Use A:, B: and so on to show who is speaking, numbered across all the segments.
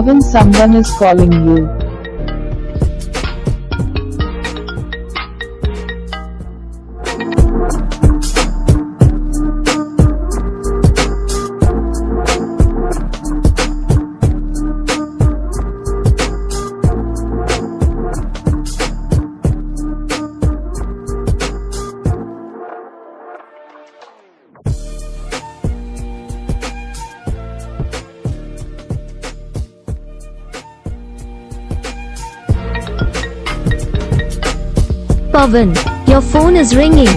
A: Pavan, someone is calling you.
B: Pavan, your phone is ringing.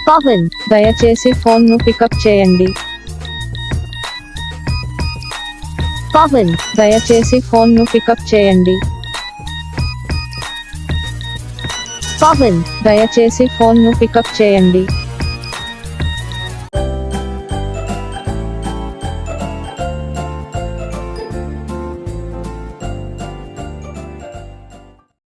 B: Pavan,
A: దయచేసి phone ను pickup చేయండి.
B: Pavan,
A: దయచేసి phone ను పికప్ చేయండి.
B: Pavan,
A: దయచేసి ఫోన్ ను పికప్ చేయండి.